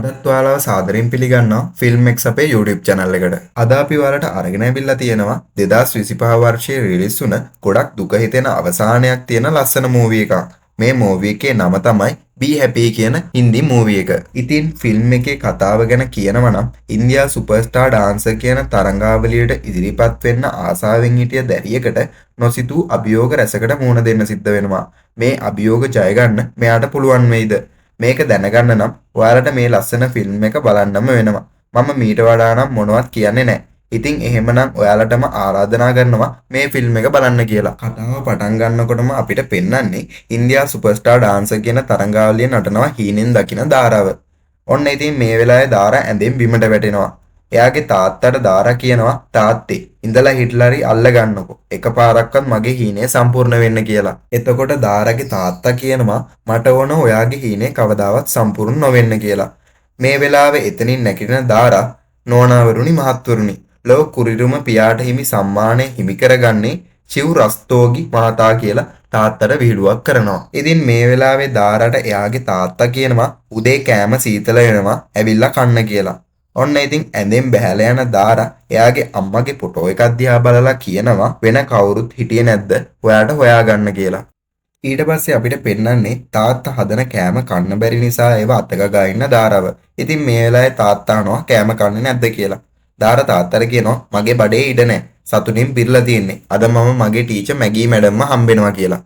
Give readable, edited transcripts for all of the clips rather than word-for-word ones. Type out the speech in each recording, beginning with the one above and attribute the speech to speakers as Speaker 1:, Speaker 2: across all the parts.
Speaker 1: අදත් ඔයාලව සාදරයෙන් පිළිගන්නවා ෆිල්ම් එක්ස් අපේ YouTube channel එකට. අද අපි ඔයාලට අරගෙන ඇවිල්ලා තියෙනවා 2025 වර්ෂයේ රිලීස් වුණ ගොඩක් දුක හිතෙන අවසානයක් තියෙන ලස්සන මූවි එකක්. මේ මූවි එකේ නම තමයි Be Happy කියන හින්දි මූවි එක. ඉතින් ෆිල්ම් එකේ කතාව ගැන කියනවා නම් ඉන්දියා සුපර්ස්ටාර් ඩාන්සර් කියන තරඟාවලියට ඉදිරිපත් වෙන්න ආසාවෙන් හිටිය දැරියකට නොසිතූ අභියෝග රැසකට මුහුණ දෙන්න සිද්ධ වෙනවා. මේ අභියෝග ජය ගන්න මෙයාට පුළුවන් වෙයිද? මේක දැනගන්න නම් ඔයාලට මේ ලස්සන ෆිල්ම් එක බලන්නම වෙනවා. මම මීට වඩා නම් මොනවත් කියන්නේ නැහැ. ඉතින් එහෙමනම් ඔයාලටම ආරාධනා කරනවා මේ ෆිල්ම් එක බලන්න කියලා. කතාව පටන් ගන්නකොටම අපිට පෙන්වන්නේ ඉන්දියා සුපර්ස්ටාර් ඩාන්සර් කියන තරඟාවලිය නටනවා හීනෙන් දකින දාරාව. ඔන්න ඉතින් මේ වෙලාවේ දාරා ඇඳෙන් බිමට වැටෙනවා. එයාගේ තාත්තට දාරා කියනවා තාත්තේ ඉඳලා හිටලාරි අල්ල ගන්නකො. එකපාරක්වත් මගේ හීනේ සම්පූර්ණ වෙන්න කියලා. එතකොට දාරාගේ තාත්තා කියනවා මට ඕන ඔයාගේ හීනේ කවදාවත් සම්පූර්ණ නොවෙන්න කියලා. මේ වෙලාවේ එතනින් නැගිටින දාරා නෝනාවරුනි මහත්වරුනි ලෝක කුරිරුම පියාට හිමි සම්මානය හිමි කරගන්නේ චිව් රස්තෝගි මහතා කියලා තාත්තට විහිළුවක් කරනවා. ඉතින් මේ වෙලාවේ දාරාට එයාගේ තාත්තා කියනවා උදේ කෑම සීතල වෙනවා ඇවිල්ලා කන්න කියලා. ඔන්න ඉතින් ඇඳෙන් බැහැලා යන දාරා එයාගේ අම්මගේ ෆොටෝ එකක් දිහා බලලා කියනවා වෙන කවුරුත් හිටියේ නැද්ද ඔයාට හොයාගන්න කියලා. ඊට පස්සේ අපිට පෙන්වන්නේ තාත්තා හදන කෑම කන්න බැරි නිසා ඒව අතගගා ඉන්න දාරාව. ඉතින් මේ වෙලාවේ තාත්තා අහනවා කෑම කන්නේ නැද්ද කියලා. දාරා තාත්තට කියනවා මගේ බඩේ ඉඩ නැහැ. සතුටින් පිරලා තියෙන්නේ. අද මම මගේ ටීචර් මැගී මැඩම්ම හම්බෙනවා කියලා.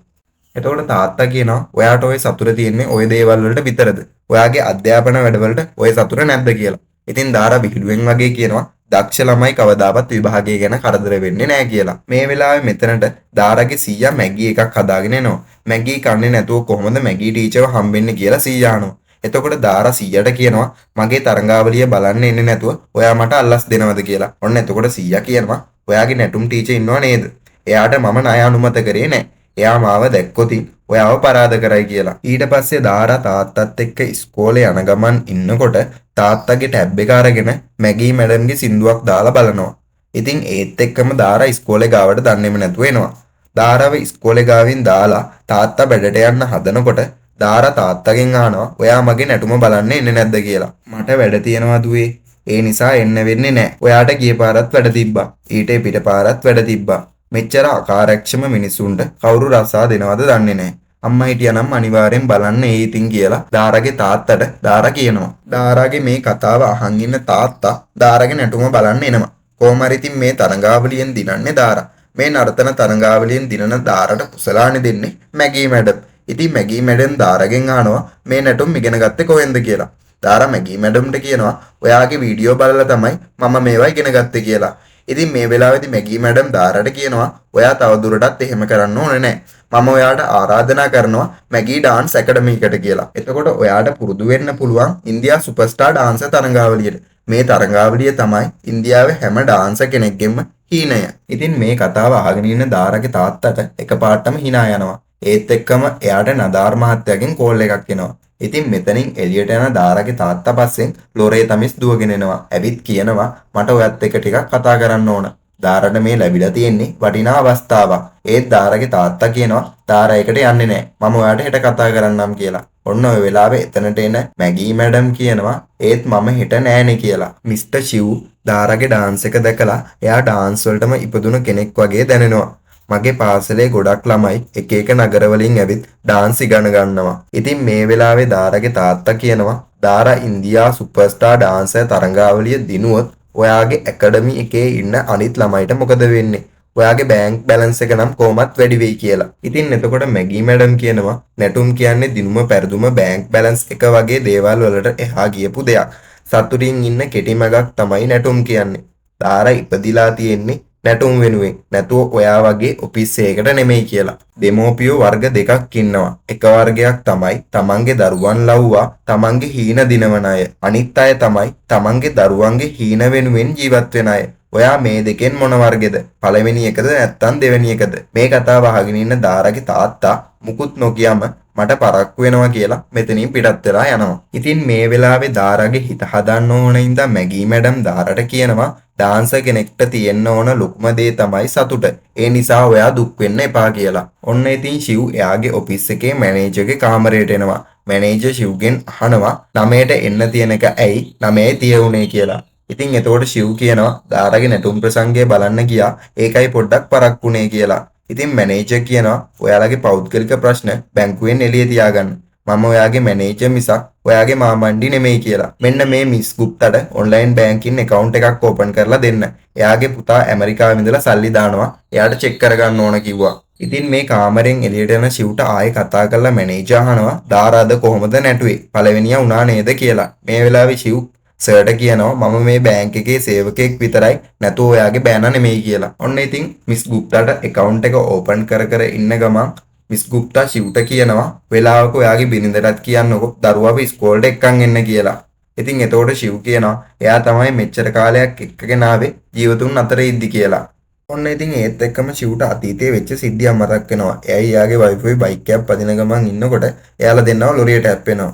Speaker 1: එතකොට තාත්තා කියනවා ඔයාට ওই සතුට තියෙන්නේ ওই දේවල් වලට විතරද? ඔයාගේ අධ්‍යාපන වැඩවලට ওই සතුට නැද්ද කියලා. ඉතින් දාරා විහිළුවෙන් වගේ කියනවා දක්ෂ ළමයි කවදාවත් විභාගය ගැන කරදර වෙන්නේ නැහැ කියලා. මේ වෙලාවේ මෙතනට දාරාගේ සීයා මැගී එකක් හදාගෙන එනවා. මැගී කන්නේ නැතුව කොහොමද මැගී ටීචර්ව හම්බෙන්නේ කියලා සීයා අහනවා. එතකොට දාරා සීයාට කියනවා මගේ තරඟාවලිය බලන්න එන්නේ නැතුව ඔයා මට අල්ලස් දෙනවද කියලා. ඔන්න එතකොට සීයා කියනවා ඔයාගේ නැටුම් ටීචර් ඉන්නව නේද? එයාට මම ණය අනුමත කරේ නැහැ. එයා මාව දැක්කොතින් ඔයාව පරාද කරයි කියලා. ඊට පස්සේ දාරා තාත්තත් එක්ක ඉස්කෝලේ යන ගමන් ඉන්නකොට තාත්තගේ ටැබ් එක අරගෙන මැගී මැඩම්ගේ සින්දුවක් දාලා බලනවා. ඉතින් ඒත් එක්කම දාරා ඉස්කෝලේ ගාවට දන්නේම නැතුව එනවා. දාරාව ඉස්කෝලේ ගාවින් දාලා තාත්තා බෙඩට යන්න හදනකොට දාරා තාත්තගෙන් අහනවා ඔයා මගේ නැටුම බලන්න එන්නේ නැද්ද කියලා. මට වැඩ තියෙනවා දුවේ. ඒ නිසා එන්න වෙන්නේ නැහැ. ඔයාට ගිය පාරත් වැඩ තිබ්බා. ඊට පිට පාරත් වැඩ තිබ්බා. මෙච්චර අකාර්යක්ෂම මිනිසුන්ට කවුරු රසා දෙනවද දන්නේ නැහැ. අම්මා හිටියානම් අනිවාර්යෙන් බලන්න ඒ ඉතින් කියලා දාරාගේ තාත්තට දාරා කියනවා. දාරාගේ මේ කතාව අහන් ඉන්න තාත්තා දාරාගේ නැටුම බලන්න එනවා. කොහොම හරි ඉතින් මේ තරඟාවලියෙන් දිනන්නේ දාරා. මේ නර්තන තරඟාවලියෙන් දිනන දාරාට කුසලානේ දෙන්නේ මැගී මැඩම්. ඉතින් මැගී මැඩම් දාරාගෙන් අහනවා මේ නැටුම් ඉගෙන ගත්තේ කොහෙන්ද කියලා. දාරා මැගී මැඩම්ට කියනවා ඔයාගේ වීඩියෝ බලලා තමයි මම මේවා ඉගෙන ගත්තේ කියලා. ඉතින් මේ වෙලාවේදී මැගී මැඩම් දාරාට කියනවා ඔයා තවදුරටත් එහෙම කරන්න ඕනේ නැහැ. මම ඔයාට ආරාධනා කරනවා මැගී ඩාන්ස් ඇකඩමි එකට කියලා. එතකොට ඔයාට පුරුදු වෙන්න පුළුවන් ඉන්දියා සුපර්ස්ටාර් ඩාන්සර් තරඟාවලියට. මේ තරඟාවලිය තමයි ඉන්දියාවේ හැම ඩාන්සර් කෙනෙක්ගෙම හීනය. ඉතින් මේ කතාව අහගෙන ඉන්න දාරාගේ තාත්තට එකපාරටම hina යනවා. ඒත් එක්කම එයාට නදාර් මහත්තයාගෙන් කෝල් එකක් එනවා. ඉතින් මෙතනින් එළියට යන දාරාගේ තාත්තා පස්සෙන් ලොරේ තමිස් දුවගෙන එනවා. ඇවිත් කියනවා මට ඔයත් එක්ක ටිකක් කතා කරන්න ඕන. දාරාට මේ ලැබිලා තියෙන්නේ වටිනා අවස්ථාවක්. ඒත් දාරාගේ තාත්තා කියනවා දාරා එකට යන්නේ නැහැ. මම ඔයාට හෙට කතා කරන්නම් කියලා. ඔන්න ඔය වෙලාවේ එතනට එන මැගී මැඩම් කියනවා ඒත් මම හෙට නෑනේ කියලා. මිස්ටර් ෂිව් දාරාගේ ඩාන්ස් එක දැකලා එයා ඩාන්ස් වලටම ඉපදුණු කෙනෙක් වගේ දැනෙනවා. මගේ පාසලේ ගොඩක් ළමයි එක එක නගරවලින් ඇවිත් ඩාන්ස් ඉගෙන ගන්නවා. ඉතින් මේ වෙලාවේ දාරාගේ තාත්තා කියනවා දාරා ඉන්දියා සුපර්ස්ටාර් ඩාන්සර් තරඟාවලිය දිනුවොත් ඔයාගේ ඇකඩමි එකේ ඉන්න අනිත් ළමයිට මොකද වෙන්නේ? ඔයාගේ බැංක් බැලන්ස් එක නම් කොහොමත් වැඩි වෙයි කියලා. ඉතින් එතකොට මැගී මැඩම් කියනවා නැටුම් කියන්නේ දිනුම පෙරදුම බැංක් බැලන්ස් එක වගේ දේවල් වලට එහා ගියපු දෙයක්. සතුටින් ඉන්න කෙටි මගක් තමයි නැටුම් කියන්නේ. දාරා ඉපදිලා තියෙන්නේ නැටුම් වෙනුවෙන් නැතුව ඔයා වගේ ඔෆිස් එකකට නෙමෙයි කියලා. දෙමෝපියෝ වර්ග දෙකක් ඉන්නවා. එක වර්ගයක් තමයි තමන්ගේ දරුවන් ලව්වා තමන්ගේ හීන දිනවන අය. අනිත් අය තමයි තමන්ගේ දරුවන්ගේ හීන වෙනුවෙන් ජීවත් වෙන අය. ඔයා මේ දෙකෙන් මොන වර්ගෙද? පළවෙනි එකද නැත්නම් දෙවෙනි එකද? මේ කතාව අහගෙන ඉන්න දාරාගේ තාත්තා මුකුත් නොකියම මට පරක්කු වෙනවා කියලා මෙතනින් පිටත් වෙලා යනවා. ඉතින් මේ වෙලාවේ දාරාගේ හිත හදන්න ඕන ඉඳන් මැගී මැඩම් දාරාට කියනවා ඩාන්සර් කෙනෙක්ට තියෙන්න ඕන ලොකුම දේ තමයි සතුට. ඒ නිසා ඔයා දුක් වෙන්න එපා කියලා. ඔන්න ඉතින් ෂිව් එයාගේ ඔෆිස් එකේ මැනේජර්ගේ කාමරයට එනවා. මැනේජර් ශිව්ගෙන් අහනවා 9ට එන්න තියෙන එක ඇයි 9යි 30 වුනේ කියලා. ඉතින් එතකොට ශිව් කියනවා දාරගේ නැටුම් ප්‍රසංගය බලන්න ගියා ඒකයි පොඩ්ඩක් පරක්කුනේ කියලා. ඉතින් මැනේජර් කියනවා ඔයාලගේ පෞද්ගලික ප්‍රශ්න බැංකුවෙන් එළිය තියාගන්න. මම ඔයාගේ මැනේජර් මිසක් ඔයාගේ මාමණ්ඩි නෙමෙයි කියලා. මෙන්න මේ මිස් ගුප්තට ඔන්ලයින් බැංකින් account එකක් ඕපන් කරලා දෙන්න. එයාගේ පුතා ඇමරිකාවේ ඉඳලා සල්ලි දානවා. එයාට චෙක් කරගන්න ඕන කිව්වා. ඉතින් මේ කාමරෙන් එළියට යන ශිව්ට ආයෙ කතා කරලා මැනේජර් අහනවා දාරාද කොහොමද නැටුවේ? පළවෙනියා උනා නේද කියලා. මේ වෙලාවේ ශිව් සර්ට කියනවා මම මේ බෑන්ක් එකේ සේවකයෙක් විතරයි නැතුව ඔයාගේ බෑනා නෙමෙයි කියලා. ඔන්න ඉතින් මිස් ගුප්තාට account එක ඕපන් කර ඉන්න ගමන් මිස් ගුප්තා ශිව්ට කියනවා වෙලාවක ඔයාගේ බිරිඳටත් කියන්නකො දරුවාව ඉස්කෝලේට එක්කන් එන්න කියලා. ඉතින් එතකොට ශිව් කියනවා එයා තමයි මෙච්චර කාලයක් එක්කගෙන ආවේ ජීවතුන් අතර ඉද්දි කියලා. ඔන්න ඉතින් ඒත් එක්කම ශිව්ට අතීතයේ වෙච්ච සිද්ධියක් මතක් වෙනවා. එයයි යාගේ වයිෆුයි බයික් එකක් පදින ගමන් ඉන්නකොට එයාලා දෙන්නව ලොරියට ඇප්පෙනවා.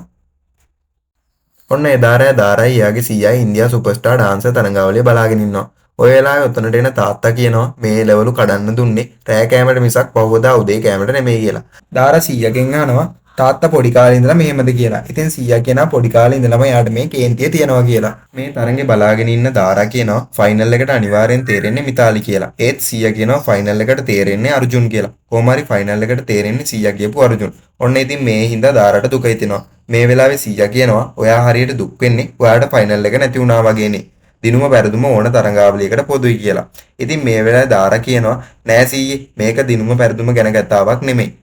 Speaker 1: ඔන්න එදාරෑ දාරයි යාගේ සීයයි ඉන්දියා සුපර්ස්ටාර් ඩාන්සර් තරඟාවලිය බලාගෙන ඉන්නවා. ඔය වෙලාවේ උතනට එන තාත්තා කියනවා මේ ලෙවලු කඩන්න දුන්නේ රෑ කෑමට මිසක් පහුවදා උදේ කෑමට නෙමෙයි කියලා. දාරා සීයාගෙන් අහනවා තාත්තා පොඩි කාලේ ඉඳලා මෙහෙමද කියලා. ඉතින් සීයා කියනවා පොඩි කාලේ ඉඳලම යාට මේ කේන්තිය තියෙනවා කියලා. මේ තරඟේ බලාගෙන ඉන්න දාරා කියනවා ෆයිනල් එකට අනිවාර්යෙන් තේරෙන්නේ මිතාලි කියලා. ඒත් සීයා කියනවා ෆයිනල් එකට තේරෙන්නේ අර්ජුන් කියලා. කොහොම හරි ෆයිනල් එකට තේරෙන්නේ සීයා කියපු අර්ජුන්. ඔන්න ඉතින් මේ හින්දා දාරාට දුක හිතෙනවා. මේ වෙලාවේ සීයා කියනවා ඔයා හරියට දුක් වෙන්නේ ඔයාට ෆයිනල් එක නැති වුණා වගේනේ. දිනුම පෙරදුම ඕන තරඟාවලියකට පොදුයි කියලා. ඉතින් මේ වෙලාවේ දාරා කියනවා නෑ සීයේ මේක දිනුම පෙරදුම ගැන කතාවක් නෙමෙයි.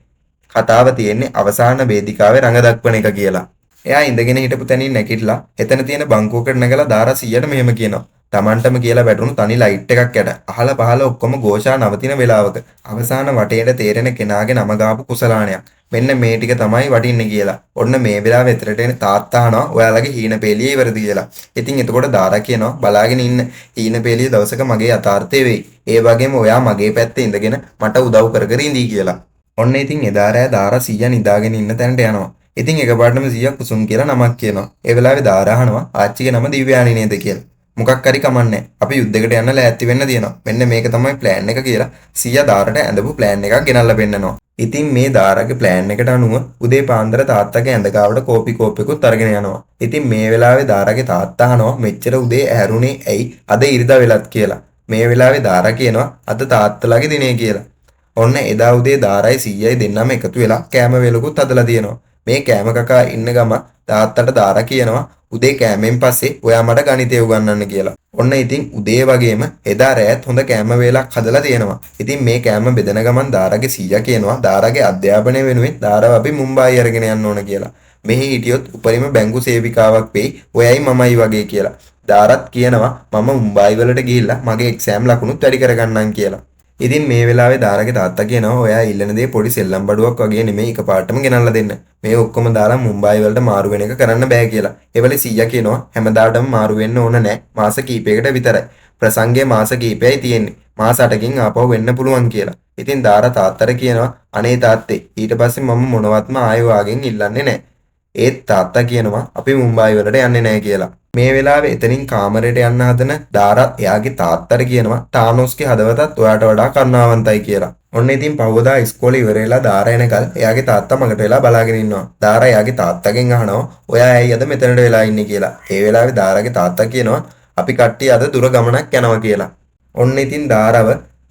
Speaker 1: කතාව තියෙන්නේ අවසාන වේදිකාවේ රඟ දක්වන එක කියලා. එයා ඉඳගෙන හිටපු තැනින් නැගිටලා එතන තියෙන බංකුවකට නැගලා දාරා සීයට මෙහෙම කියනවා. Tamanටම කියලා වැටුණු තනි ලයිට් එකක් යට. අහල පහල ඔක්කොම ഘോഷා නවතින වෙලාවක අවසාන වටේට තේරෙන කෙනාගේ නම ගාපු කුසලාණයක්. මෙන්න මේ ටික තමයි වටින්නේ කියලා. ඔන්න මේ වෙලාවේ එතරට එන තාත්තා අහනවා ඔයාලගේ හීන පෙළිය ඉවරද කියලා. ඉතින් එතකොට දාරා කියනවා බලාගෙන ඉන්න හීන පෙළිය දවසක මගේ යථාර්ථය වෙයි. ඒ වගේම ඔයා මගේ පැත්තේ ඉඳගෙන මට උදව් කර ඉඳී කියලා. ඔන්න ඉතින් එදා රෑ දාරා සීයා නිදාගෙන ඉන්න තැනට යනවා. ඉතින් එකපාරටම සීයා කුසුම් කියලා නමක් කියනවා. ඒ වෙලාවේ දාරා අහනවා ආච්චිගේ නම දිව්‍යානි නේද කියලා. මොකක් හරි කමන්නේ. අපි යුද්ධයකට යන්න ලෑස්ති වෙන්න තියෙනවා. මෙන්න මේක තමයි ප්ලෑන් එක කියලා සීයා දාරට ඇඳපු ප්ලෑන් එකක් ගෙනල්ලා පෙන්නනවා. ඉතින් මේ දාරාගේ ප්ලෑන් එකට අනුව උදේ පාන්දර තාත්තගේ ඇඳ ගාවට කෝපි කෝප්පෙකුත් අරගෙන යනවා. ඉතින් මේ වෙලාවේ දාරාගේ තාත්තා අහනවා මෙච්චර උදේ ඇහැරුණේ ඇයි අද ඉරිදා වෙලත් කියලා. මේ වෙලාවේ දාරා කියනවා අද තාත්තලාගේ දිනේ කියලා. ඔන්න එදා උදේ දාරයි සීයයි දෙන්නම එකතු වෙලා කෑම වේලකුත් හදලා තියෙනවා. මේ කෑම කකා ඉන්න ගම තාත්තට දාරා කියනවා උදේ කෑමෙන් පස්සේ ඔයා මට ගණිතය උගන්වන්න කියලා. ඔන්න ඉතින් උදේ වගේම එදා රෑත් හොඳ කෑම වේලක් හදලා තියෙනවා. ඉතින් මේ කෑම බෙදන ගමන් දාරාගේ සීයා කියනවා දාරාගේ අධ්‍යාපනය වෙනුවෙන් දාරාව අපි මුම්බායි අරගෙන යන්න ඕන කියලා. මෙහි හිටියොත් උපරිම බැංකු සේවිකාවක් වෙයි ඔයයි මමයි වගේ කියලා. දාරත් කියනවා මම මුම්බායි වලට ගිහිල්ලා මගේ එක්සෑම් ලකුණුත් වැඩි කරගන්නම් කියලා. ඉතින් මේ වෙලාවේ දාරාගේ තාත්තා කියනවා ඔයා ඉල්ලන දේ පොඩි සෙල්ලම් බඩුවක් වගේ නෙමෙයි එකපාරටම ගෙනල්ලා දෙන්න. මේ ඔක්කොම දාලා මුම්බායි වලට මාරු වෙන එක කරන්න බෑ කියලා. ඒ වෙලේ සීයා කියනවා හැමදාටම මාරු වෙන්න ඕන නෑ. මාස කීපයකට විතරයි. ප්‍රසංගයේ මාස කීපයයි තියෙන්නේ. මාස 8කින් ආපහු වෙන්න පුළුවන් කියලා. ඉතින් දාරා තාත්තට කියනවා අනේ තාත්තේ ඊට පස්සේ මම මොනවත්ම ආයෙ වාගෙන් ඉල්ලන්නේ නෑ. ඒත් තාත්තා කියනවා අපි මුම්බායි වලට යන්නේ නෑ කියලා. මේ වෙලාවේ එතනින් කාමරයට යන්න හදන දාරා එයාගේ තාත්තට කියනවා තානොස්ගේ හදවතත් ඔයාට වඩා කරුණාවන්තයි කියලා. ඔන්න ඉතින් පහවදා ඉස්කෝලේ ඉවර වෙලා දාරා එනකල් එයාගේ තාත්තා මගට වෙලා බලාගෙන ඉන්නවා. දාරා එයාගේ තාත්තගෙන් අහනවා ඔයා ඇයි අද මෙතනට වෙලා ඉන්නේ කියලා. ඒ වෙලාවේ දාරාගේ තාත්තා කියනවා අපි කට්ටිය අද දුර ගමනක් යනවා කියලා. ඔන්න ඉතින් දාරාව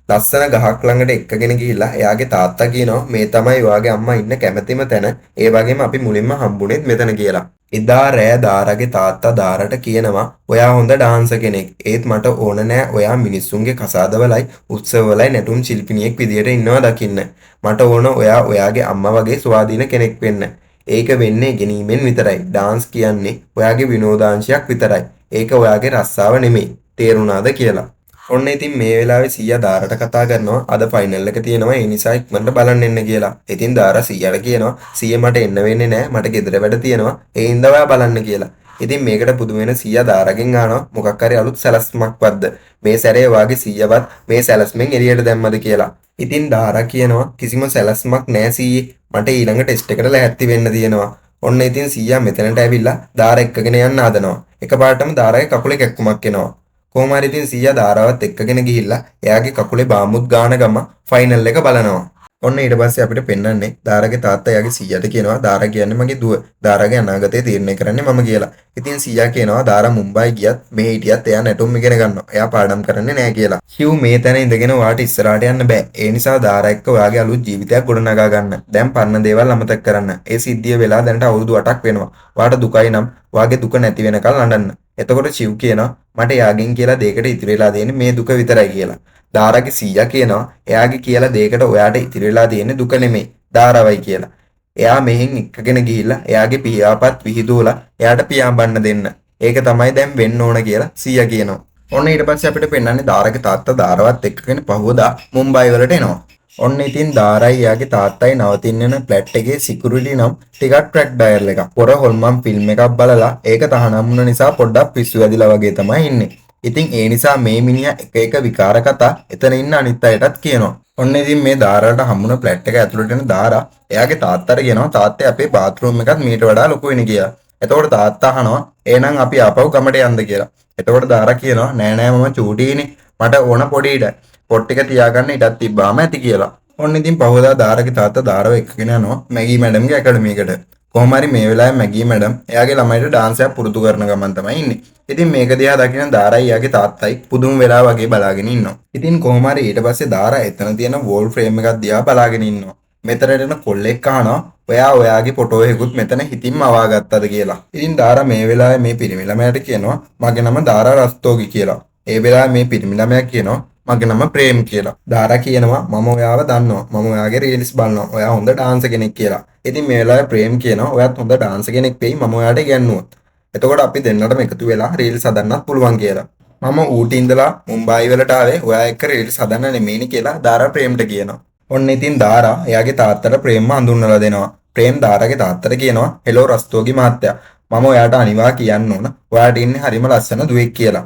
Speaker 1: ලස්සන ගහක් ළඟට එක්කගෙන ගිහිල්ලා එයාගේ තාත්තා කියනවා මේ තමයි ඔයාගේ අම්මා ඉන්න කැමැතිම තැන. ඒ වගේම අපි මුලින්ම හම්බුනේත් මෙතන කියලා. එදා රෑ දාරාගේ තාත්තා දාරට කියනවා ඔයා හොඳ ඩාන්සර් කෙනෙක්. ඒත් මට ඕන නෑ ඔයා මිනිස්සුන්ගේ කසාදවලයි උත්සවවලයි නැටුම් ශිල්පිනියෙක් විදියට ඉන්නවා දකින්න. මට ඕන ඔයා ඔයාගේ අම්මා වගේ ස්වාධීන කෙනෙක් වෙන්න. ඒක වෙන්නේ ගෙනීමෙන් විතරයි. ඩාන්ස් කියන්නේ ඔයාගේ විනෝදාංශයක් විතරයි. ඒක ඔයාගේ රස්සාව නෙමෙයි. තේරුණාද කියලා. ඔන්න ඉතින් මේ වෙලාවේ සීයා දාරට කතා කරනවා අද ෆයිනල් එක තියෙනවා ඒ නිසා ඉක්මනට බලන්න එන්න කියලා. ඉතින් දාරා සීයාට කියනවා සීයා මට එන්න වෙන්නේ නැහැ මට ගෙදර වැඩ තියෙනවා ඒ හින්දා ඔයා බලන්න කියලා. ඉතින් මේකට පුදුම වෙන සීයා දාරාගෙන් අහනවා මොකක් හරි අලුත් සැලැස්මක්වත්ද මේ සැරේ වාගේ සීයාවත් මේ සැලැස්මෙන් එළියට දැම්මද කියලා. ඉතින් දාරා කියනවා කිසිම සැලැස්මක් නැහැ සීයේ මට ඊළඟ ටෙස්ට් එකට ලැහැත්ති වෙන්න තියෙනවා. ඔන්න ඉතින් සීයා මෙතනට ඇවිල්ලා දාරා එක්කගෙන යන්න හදනවා. එකපාරටම දාරාගේ කකුලේ කැක්කුමක් එනවා. කොහොම හරි ඉතින් සීයා දාරාවත් එක්කගෙන ගිහිල්ලා එයාගේ කකුලේ බාමුත් ගාන ගම ෆයිනල් එක බලනවා. ඔන්න ඊට පස්සේ අපිට පෙන්වන්නේ දාරාගේ තාත්තා එයාගේ සීයාට කියනවා දාරා කියන්නේ මගේ දුව. දාරාගේ අනාගතය තීරණය කරන්නේ මම කියලා. ඉතින් සීයා කියනවා දාරා මුම්බායි ගියත් මේ හිටියත් එයා නැටුම් ඉගෙන ගන්නවා. එයා පාඩම් කරන්නේ නැහැ කියලා. හිව් මේ තැන ඉඳගෙන ඔයාට ඉස්සරහට යන්න බෑ. ඒ නිසා දාරා එක්ක ඔයාගේ අලුත් ජීවිතයක් ගොඩනගා ගන්න. දැන් පරණ දේවල් අමතක කරන්න. ඒ සිද්ධිය වෙලා දැනට අවුරුදු 8ක් වෙනවා. ඔයාට දුකයි නම් ඔයාගේ දුක නැති වෙනකල් අඬන්න. එතකොට ශිව් කියනවා මට එයාගෙන් කියලා දෙයකට ඉතිරි වෙලා තියෙන්නේ මේ දුක විතරයි කියලා. දාරාගේ සීයා කියනවා එයාගේ කියලා දෙයකට ඔයාට ඉතිරි වෙලා තියෙන්නේ දුක නෙමෙයි දාරාවයි කියලා. එයා මෙහෙන් එක්කගෙන ගිහිල්ලා එයාගේ පියාපත් විහිදුවලා එයාට පියාඹන්න දෙන්න. ඒක තමයි දැන් වෙන්න ඕන කියලා සීයා කියනවා. ඔන්න ඊට පස්සේ අපිට පෙන්වන්නේ දාරාගේ තාත්තා දාරාවත් එක්කගෙන පහුවදා මුම්බායි වලට එනවා. ඔන්න ඉතින් දාරායි එයාගේ තාත්තයි නවතින්න යන ෆ්ලැට් එකේ සිකියුරිටි නම් ටිකක් ට්‍රැක් ඩයල් එකක්. පොර හොල්මන් ෆිල්ම් එකක් බලලා ඒක තහනම් වුණ නිසා පොඩ්ඩක් පිස්සු වැදිලා වගේ තමයි ඉන්නේ. ඉතින් ඒ නිසා මේ මිනිහා එක එක විකාර කතා එතන ඉන්න අනිත් අයටත් කියනවා. ඔන්න ඉතින් මේ දාරාට හම්බුන ෆ්ලැට් එක ඇතුළට එන දාරා එයාගේ තාත්තට කියනවා තාත්තේ අපේ බාත්රූම් එකත් මීට වඩා ලොකු වෙන කියලා. එතකොට තාත්තා අහනවා එහෙනම් අපි ආපහු ගමට යන්න කියලා. එතකොට දාරා කියනවා නෑ නෑ මම චූටියිනේ මට ඕන පොඩි ඉඩ. පොට් ටික තියාගන්න ඉඩක් තිබ්බාම ඇති කියලා. ඔන්න ඉතින් පහුවදා දාරාගේ තාත්තා දාරාව එක්කගෙන යනවා මැගී මැඩම්ගේ ඇකඩමි එකට. කොහොම හරි මේ වෙලාවේ මැගී මැඩම් එයාගේ ළමයිට ඩාන්ස් එකක් පුරුදු කරන ගමන් තමයි ඉන්නේ. ඉතින් මේක දිහා දකින දාරායි එයාගේ තාත්තයි පුදුම වෙලා වගේ බලාගෙන ඉන්නවා. ඉතින් කොහොම හරි ඊට පස්සේ දාරා එතන තියෙන වෝල් ෆ්‍රේම් එකක් දිහා බලාගෙන ඉන්නවා. මෙතනට එන කොල්ලෙක් අහනවා ඔයාගේ ෆොටෝ එකකුත් මෙතන හිතින්ම අවාගත්තද කියලා. ඉතින් දාරා මේ වෙලාවේ මේ පිරිමි ළමයාට කියනවා මගේ නම දාරා රස්තෝගි කියලා. ඒ වෙලාවේ මේ පිරිමි ළමයා කියනවා මගේ නම ප්‍රේම් කියලා. දාරා කියනවා මම ඔයාව දන්නවා. මම ඔයාගේ රීල්ස් බලනවා. ඔයා හොඳ ඩාන්සර් කෙනෙක් කියලා. ඉතින් මේ වෙලාවේ ප්‍රේම් කියනවා ඔයාත් හොඳ ඩාන්සර් කෙනෙක් වෙයි මම ඔයාට ඉගන්නුවොත්. එතකොට අපි දෙන්නටම එකතු වෙලා රීල්ස් හදන්නත් පුළුවන් කියලා. මම ඌටි ඉඳලා මුම්බායි වලට ආවේ ඔයා එක්ක රීල්ස් හදන්න නෙමෙයිනි කියලා දාරා ප්‍රේම්ට කියනවා. ඔන්න ඉතින් දාරා එයාගේ තාත්තට ප්‍රේම්ව හඳුන්වලා දෙනවා. ප්‍රේම් දාරාගේ තාත්තට කියනවා හෙලෝ රස්තෝගි මහත්තයා. මම ඔයාට අනිවා කියන්න ඕන. ඔයාට ඉන්නේ හරිම ලස්සන දුවෙක් කියලා.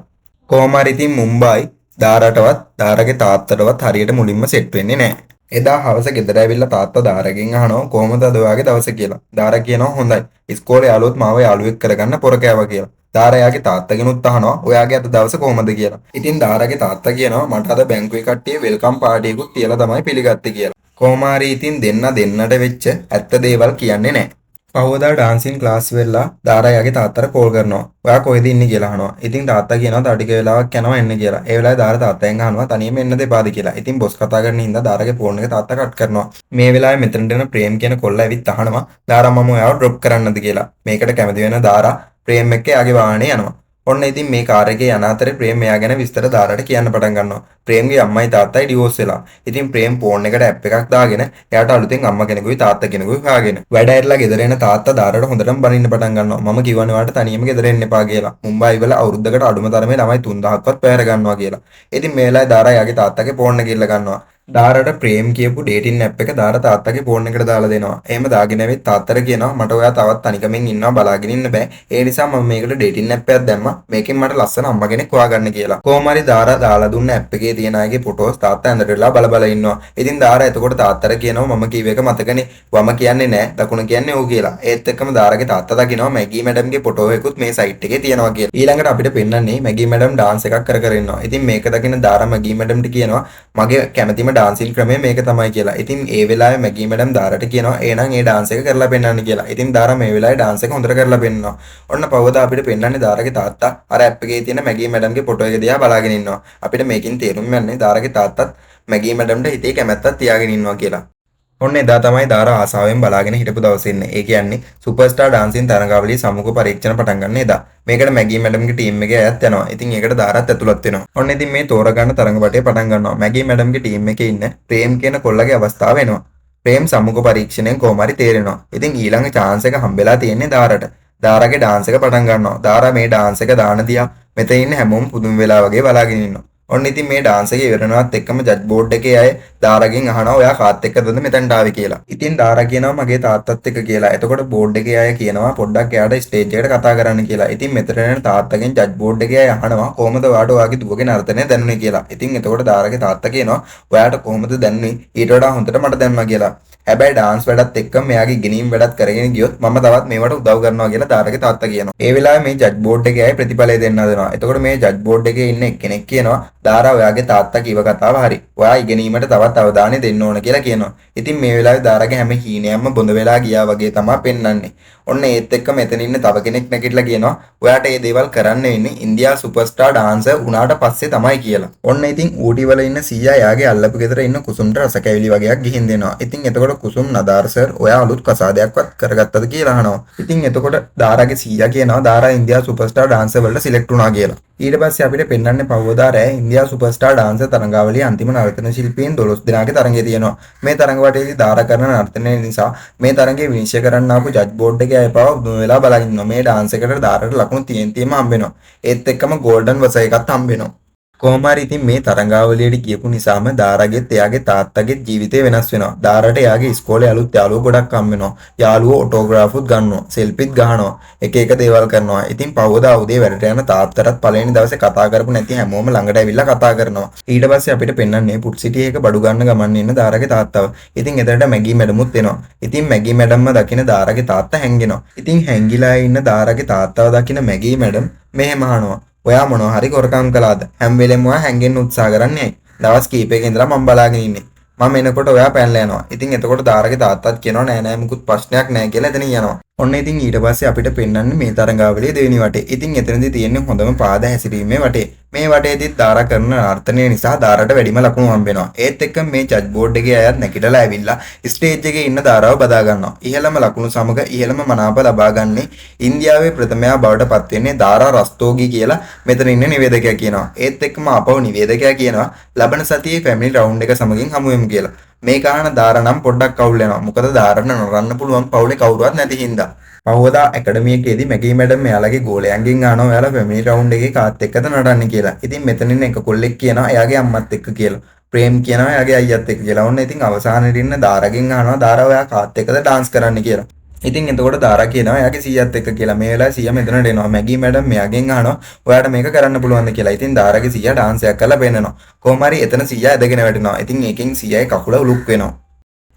Speaker 1: කොහොම හරි ඉතින් මුම්බායි දාරාටවත් දාරාගේ තාත්තටවත් හරියට මුලින්ම සෙට් වෙන්නේ නැහැ. එදා හවස ගෙදර ඇවිල්ලා තාත්තා දාරාගෙන් අහනවා කොහොමද අද ඔයාගේ දවස කියලා. දාරා කියනවා හොඳයි. ඉස්කෝලේ යාළුවොත් මාව යාළුවෙක් කරගන්න පොර කෑවා කියලා. දාරා යාගේ තාත්තගෙනුත් අහනවා ඔයාගේ අද දවස කොහොමද කියලා. ඉතින් දාරාගේ තාත්තා කියනවා මට අද බැංකුවේ කට්ටිය වෙල්කම් පාටි එකකුත් තියලා තමයි පිළිගත්තේ කියලා. කොහොම හරි ඉතින් දෙන්නට වෙච්ච ඇත්ත දේවල් කියන්නේ නැහැ. පහුවදා ඩාන්සින් ක්ලාස් වෙලා දාරා යාගේ තාත්තට කෝල් කරනවා. ඔයා කොහෙද ඉන්නේ කියලා අහනවා. ඉතින් තාත්තා කියනවා තව ටික වෙලාවක් යනවා එන්න කියලා. ඒ වෙලාවේ දාරා තාත්තෙන් අහනවා තනියම එන්න දෙපාද කියලා. ඉතින් බොස් කතා කරන හින්දා දාරාගේ ෆෝන් එක තාත්තා කට් කරනවා. මේ වෙලාවේ මෙතනට එන ප්‍රේම් කියන කොල්ලා ඇවිත් අහනවා දාරා මම ඔයාව ඩ්‍රොප් කරන්නද කියලා. මේකට කැමති වෙන දාරා ප්‍රේම් එක්ක යාගේ වාහනේ යනවා. ඔන්න ඉතින් මේ කාර් එකේ යන අතරේ ප්‍රේම් එයා ගැන විස්තර දාරාට කියන්න පටන් ගන්නවා. ප්‍රේම්ගේ අම්මයි තාත්තයි ඩිවෝස් වෙලා. ඉතින් ප්‍රේම් ෆෝන් එකට ඇප් එකක් දාගෙන එයාට අලුතෙන් අම්මා කෙනෙකුයි තාත්තා කෙනෙකුයි හොයාගෙන. වැඩ ඇරලා ගෙදර එන තාත්තා දාරාට හොඳටම බනින්න පටන් ගන්නවා. මම කිව්වනේ ඔයාට තනියම ගෙදර එන්න එපා කියලා. මුම්බායි වල අවුරුද්දකට අඩුම තරමේ ළමයි 3000ක්වත් පැහැර ගන්නවා කියලා. ඉතින් මේ වෙලාවේ දාරා යාගේ තාත්තගේ ෆෝන් එක ගිල්ල ගන්නවා. දාරාට ප්‍රේම් කියපු ඩේටින් ඇප් එක දාරා තාත්තගේ ෆෝන් එකට දාලා දෙනවා. එහෙම දාගෙන ඇවිත් තාත්තට කියනවා මට ඔයා තවත් තනිකමින් ඉන්නවා බලාගෙන ඉන්න බෑ. ඒ නිසා මම මේකට ඩේටින් ඇප් එකක් දැම්මා. මේකෙන් මට ලස්සන අම්මා කෙනෙක් හොයාගන්න කියලා. කොහොම හරි දාරා දාලා දුන්න ඇප් එකේ තියෙන අයගේ ෆොටෝස් තාත්තා ඇඳට වෙලා බල ඉන්නවා. ඉතින් දාරා එතකොට තාත්තට කියනවා මම කීව එක මතකනේ. වම කියන්නේ නෑ දකුණ කියන්නේ ඔව් කියලා. ඒත් එක්කම දාරාගේ තාත්තා දකිනවා මැගී මැඩම්ගේ ෆොටෝ එකකුත් මේ සයිට් එකේ තියෙනවා කියලා. ඊළඟට අපිට පෙන්වන්නේ මැගී මැඩම් ඩාන්ස් එකක් කර ඉන්නවා. ඉතින් මේක දකින දාරා මැගී මැඩම්ට කියනවා මගේ කැමතිම ඩාන්සින් ක්‍රමය මේක තමයි කියලා. ඉතින් ඒ වෙලාවේ මැගී මැඩම් දාරාට කියනවා එහෙනම් ඒ ඩාන්ස් එක කරලා පෙන්නන්න කියලා. ඉතින් දාරා මේ වෙලාවේ ඩාන්ස් එක හොඳට කරලා පෙන්නනවා. ඔන්න පවදා අපිට පෙන්වන්නේ දාරාගේ තාත්තා අර ඇප් එකේ තියෙන මැගී මැඩම්ගේ ෆොටෝ එක දිහා බලාගෙන ඉන්නවා. අපිට මේකෙන් තේරුම් යන්නේ දාරාගේ තාත්තත් මැගී මැඩම්ට හිතේ කැමැත්තක් තියාගෙන ඉන්නවා කියලා. ඔන්න එදා තමයි දාරා ආසාවෙන් බලාගෙන හිටපු දවස් ඉන්නේ. ඒ කියන්නේ සුපර්ස්ටාර් ඩාන්සින් තරඟාවලියේ සමුක පරීක්ෂණ පටන් ගන්න එදා. මේකට මැගී මැඩම්ගේ ටීම් එකේ අයත් යනවා. ඉතින් ඒකට දාරාත් ඇතුළත් වෙනවා. ඔන්න ඉතින් මේ තෝරගන්න තරඟපටේ පටන් ගන්නවා. මැගී මැඩම්ගේ ටීම් එකේ ඉන්න ප්‍රේම් කියන කොල්ලගේ අවස්ථාව එනවා. ප්‍රේම් සමුක පරීක්ෂණයෙන් කොහොම හරි තේරෙනවා. ඉතින් ඊළඟ chance එක හම්බෙලා තියෙන්නේ දාරාට. දාරාගේ ඩාන්ස් එක පටන් ගන්නවා. දාරා මේ ඩාන්ස් එක දාන දිහා මෙතන ඉන්න හැමෝම පුදුම වෙලා වගේ බලාගෙන ඉන්නවා. ඔන්න ඉතින් මේ ඩාන්ස් එක ඉවරනවත් එක්කම ජජ් බෝඩ් එකේ අය දාරාගෙන් අහනවා ඔයා කාත් එක්කද මෙතනට ආවේ කියලා. ඉතින් දාරා කියනවා මගේ තාත්තත් එක්ක කියලා. එතකොට බෝඩ් එකේ අය කියනවා පොඩ්ඩක් එයාට ස්ටේජ් එකට කතා කරන්න කියලා. ඉතින් මෙතන යන තාත්තගෙන් ජජ් බෝඩ් එකේ අය අහනවා කොහොමද ඔයාට ඔයාගේ දුවගේ නර්තනය දැනුනේ කියලා. ඉතින් එතකොට දාරාගේ තාත්තා කියනවා ඔයාට කොහොමද දැනුනේ ඊට වඩා හොඳට මට දැනුණා කියලා. හැබැයි ඩාන්ස් වැඩත් එක්ක මෙයාගේ ඉගෙනීම් වැඩත් කරගෙන ගියොත් මම තවත් මේවට උදව් කරනවා කියලා දාරගේ තාත්තා කියනවා. ඒ වෙලාවේ මේ ජජ් බෝඩ් එකේ අය ප්‍රතිඵලය දෙන්න හදනවා. එතකොට මේ ජජ් බෝඩ් එකේ ඉන්න එක්කෙනෙක් කියනවා දාරා ඔයාගේ තාත්තා කිව්ව කතාව හරි. ඔයා ඉගෙනීමට තවත් අවධානය දෙන්න ඕන කියලා කියනවා. ඉතින් මේ වෙලාවේ දාරාගේ හැම හීනයක්ම බොඳ වෙලා ගියා වගේ තමයි පෙන්වන්නේ. ඔන්න ඒත් එක්ක මෙතන ඉන්න තව කෙනෙක් නැගිටලා කියනවා ඔයාට මේ දේවල් කරන්න වෙන්නේ ඉන්දියා සුපර්ස්ටාර් ඩාන්සර් උනාට පස්සේ තමයි කියලා. ඔන්න ඉතින් ඌටි වල ඉන්න සීයා යාගේ අල්ලපු ගෙදර ඉන්න කුසුම්ට රස කැවිලි වගේක් ගිහින් දෙනවා. ඉතින් එතකොට කුසුම් නදාර් සර් ඔයා අලුත් කසාදයක්වත් කරගත්තද කියලා අහනවා. ඉතින් එතකොට දාරාගේ සීයා කියනවා දාරා ඉන්දියා සුපර්ස්ටාර් ඩාන්සර් වලට සිලෙක්ට් වුණා කියලා. ඊට පස්සේ අපිට පෙන්වන්නේ පවෝදා රෑ ඉන්දියා සුපර්ස්ටාර් ඩාන්සර් තරඟාවලියේ අන්තිම නර්තන ශිල්පීන් 12 දෙනාගේ තරඟය තියෙනවා. මේ තරඟ වටේදී දාරා කරන නර්තනය නිසා මේ තරඟේ විනිශ්චය කරන්න ආපු ජජ් බෝඩ් එකේ අය පව උදේ වෙලා බලන් ඉන්නවා. මේ ඩාන්ස් එකට දාරාට ලකුණු තියෙන්තියම හම්බ වෙනවා. ඒත් එක්කම ගෝල්ඩන් වස එකත් හම්බ වෙනවා. කොහොම හරි ඉතින් මේ තරඟාවලියට ගියපු නිසාම දාරාගෙත් එයාගේ තාත්තගෙත් ජීවිතේ වෙනස් වෙනවා. දාරාට එයාගේ ඉස්කෝලේ අලුත් යාළුවෝ ගොඩක් හම්බ වෙනවා. යාළුවෝ ඔටෝග්‍රාෆුත් ගන්නවා, සෙල්ෆිත් ගහනවා, එක එක දේවල් කරනවා. ඉතින් පවෝදා උදේ වැඩට යන තාත්තටත් පළවෙනි දවසේ කතා කරපු නැති හැමෝම ළඟට ඇවිල්ලා කතා කරනවා. ඊට පස්සේ අපිට පෙන්වන්නේ පුට් සිටි එක බඩු ගන්න ගමන් ඉන්න දාරාගේ තාත්තව. ඉතින් එතනට මැගී මැඩමුත් එනවා. ඉතින් මැගී මැඩම්ම දකින දාරාගේ තාත්තා හැංගෙනවා. ඉතින් හැංගිලා ඉන්න දාරාගේ තාත්තව දකින මැගී මැඩම් මෙහෙම අහනවා ඔයා මොනවා හරි කොරකම් කළාද? හැම වෙලෙම ඔයා හැංගෙන්න උත්සාහ කරන්නේ ඇයි? දවස් කීපයක ඉඳලා මම බලාගෙන ඉන්නේ. මම එනකොට ඔයා පැනලා යනවා. ඉතින් එතකොට දාරගේ තාත්තත් කියනවා නෑ නෑ මුකුත් ප්‍රශ්නයක් නෑ කියලා එතනින් යනවා. ඔන්න ඉතින් ඊට පස්සේ අපිට පෙන්වන්නේ මේ තරඟාවලියේ දෙවෙනි වටේ. ඉතින් එතනදී තියෙන්නේ හොඳම පාද හැසිරීමේ වටේ. මේ වටේදීත් දාරා කරන නර්තනය නිසා දාරාට වැඩිම ලකුණු හම්බ වෙනවා. ඒත් එක්ක මේ ජජ් බෝඩ් එකේ අයත් නැගිටලා ඇවිල්ලා ස්ටේජ් එකේ ඉන්න දාරාව බදා ගන්නවා. ඉහළම ලකුණු සමග ඉහළම මනාප ලබාගන්නේ ඉන්දියාවේ ප්‍රථමයා බවට පත් වෙන්නේ දාරා රස්තෝගි කියලා මෙතන ඉන්න නිවේදකයා කියනවා. ඒත් එක්කම අපව නිවේදකයා කියනවා ලබන සතියේ ෆැමිලි රවුන්ඩ් එක සමගින් හමු වෙමු කියලා. මේ කාරණ දාරා නම් පොඩ්ඩක් කවුල් වෙනවා. මොකද දාරාට නරන්න පුළුවන් පවුලේ කවුරුවත් නැති හින්දා. පහුවදා ඇකඩමියකේදී මැගී මැඩම් මෙයාලගේ ගෝලයන්ගෙන් අහනවා එයාලා ෆැමිලි රවුන්ඩ් එකේ කාත් එක්කද නටන්නේ කියලා. ඉතින් මෙතන ඉන්න එක කොල්ලෙක් කියනවා එයාගේ අම්මත් එක්ක කියලා. ප්‍රේම් කියනවා එයාගේ අයියත් එක්ක කියලා. ඔන්න ඉතින් අවසානයේ ඉන්න දාරගෙන් අහනවා දාරා ඔයා කාත් එක්කද ඩාන්ස් කරන්න කියලා. ඉතින් එතකොට දාරා කියනවා එයාගේ සීයාත් එක්ක කියලා. මේ වෙලාවේ සීයා මෙතනට එනවා. මැගී මැඩම් මෙයාගෙන් අහනවා ඔයාට මේක කරන්න පුළුවන්ද කියලා. ඉතින් දාරාගේ සීයා ඩාන්ස් එකක් කරලා පෙන්නනවා. කොහොම හරි එතන සීයා ඇදගෙන වැටෙනවා. ඉතින් ඒකෙන් සීයාගේ කකුල උලුක් වෙනවා.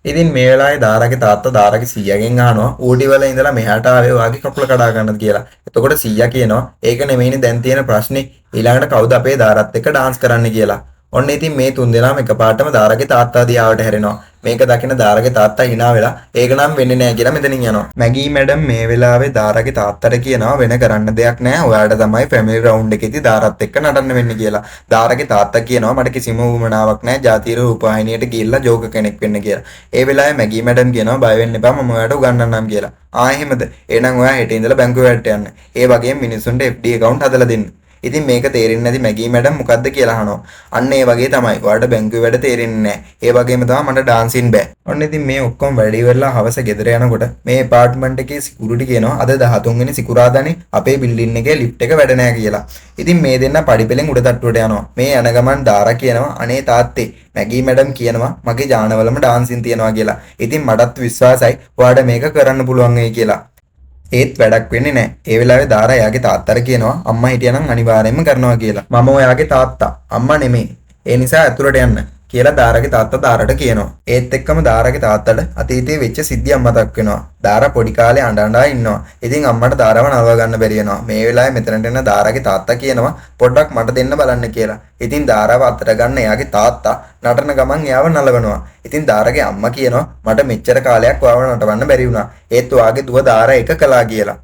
Speaker 1: ඉතින් මේ වෙලාවේ දාරාගේ තාත්තා දාරාගේ සීයාගෙන් අහනවා ඌටි වල ඉඳලා මෙහාට ආවේ ඔයාගේ කකුල කඩා ගන්නද කියලා. එතකොට සීයා කියනවා ඒක නෙමෙයිනේ දැන් තියෙන ප්‍රශ්නේ ඊළඟට කවුද අපේ දාරත් එක්ක ඩාන්ස් කරන්න කියලා. ඔන්න ඉතින් මේ තුන් දෙනාම එකපාරටම දාරාගේ තාත්තා දිහාවට හැරෙනවා. මේක දකින දාරාගේ තාත්තා hina වෙලා ඒක නම් වෙන්නේ නැහැ කියලා මෙතනින් යනවා. මැගී මැඩම් මේ වෙලාවේ දාරාගේ තාත්තට කියනවා වෙන කරන්න දෙයක් නැහැ. ඔයාට තමයි ෆැමිලි රවුන්ඩ් එකේදී දාරත් එක්ක නටන්න වෙන්නේ කියලා. දාරාගේ තාත්තා කියනවා මට කිසිම උවමනාවක් නැහැ. ජාතිය රූපවාහිනියට ගිහිල්ලා ජෝක කෙනෙක් වෙන්න කියලා. ඒ වෙලාවේ මැගී මැඩම් කියනවා බය වෙන්න එපා මම ඔයාට උගන්වන්නම් කියලා. එහෙමද? එහෙනම් ඔයා හෙට ඉඳලා බැංකුවට යන්න. ඒ වගේම මිනිස්සුන්ට FD account හදලා දෙන්න. ඉතින් මේක තේරෙන්නේ නැති මැගී මැඩම් මොකද්ද කියලා අහනවා. අන්න ඒ වගේ තමයි. ඔයාලට බැංකුවේ වැඩ තේරෙන්නේ නැහැ. ඒ වගේම තමයි මට ඩාන්සින් බෑ. ඔන්න ඉතින් මේ ඔක්කොම වැඩි වෙලා හවස ගෙදර යනකොට මේ ඇපාර්ට්මන්ට් එකේ සිකියුරිටි කියනවා අද 13 වෙනි සිකුරාදානේ අපේ බිල්ඩින් එකේ ලිෆ්ට් එක වැඩ නැහැ කියලා. ඉතින් මේ දෙන්න පඩිපෙලෙන් උඩ තට්ටුවට යනවා. මේ යන ගමන් දාරා කියනවා අනේ තාත්තේ මැගී මැඩම් කියනවා මගේ ජානවලම ඩාන්සින් තියනවා කියලා. ඉතින් මටත් විශ්වාසයි ඔයාට මේක කරන්න පුළුවන් වෙයි කියලා. ඒත් වැඩක් වෙන්නේ නැහැ. ඒ වෙලාවේ දාරා එයාගේ තාත්තට කියනවා අම්මා හිටියනම් අනිවාර්යෙන්ම කරනවා කියලා. මම ඔයාගේ තාත්තා අම්මා නෙමෙයි. ඒ නිසා ඇතුළට යන්න කියලා දාරාගේ තාත්තා දාරාට කියනවා. ඒත් එක්කම දාරාගේ තාත්තට අතීතයේ වෙච්ච සිද්ධියක් මතක් වෙනවා. දාරා පොඩි කාලේ අඬ ඉන්නවා. ඉතින් අම්මට දාරාව නලව ගන්න බැරි වෙනවා. මේ වෙලාවේ මෙතනට එන දාරාගේ තාත්තා කියනවා පොඩ්ඩක් මට දෙන්න බලන්න කියලා. ඉතින් දාරාව අතට ගන්න එයාගේ තාත්තා නටන ගමන් එයාව නලවනවා. ඉතින් දාරාගේ අම්මා කියනවා මට මෙච්චර කාලයක් ඔයාව නටවන්න බැරි වුණා. ඒත් ඔයාගේ දුව දාරා එක කළා කියලා.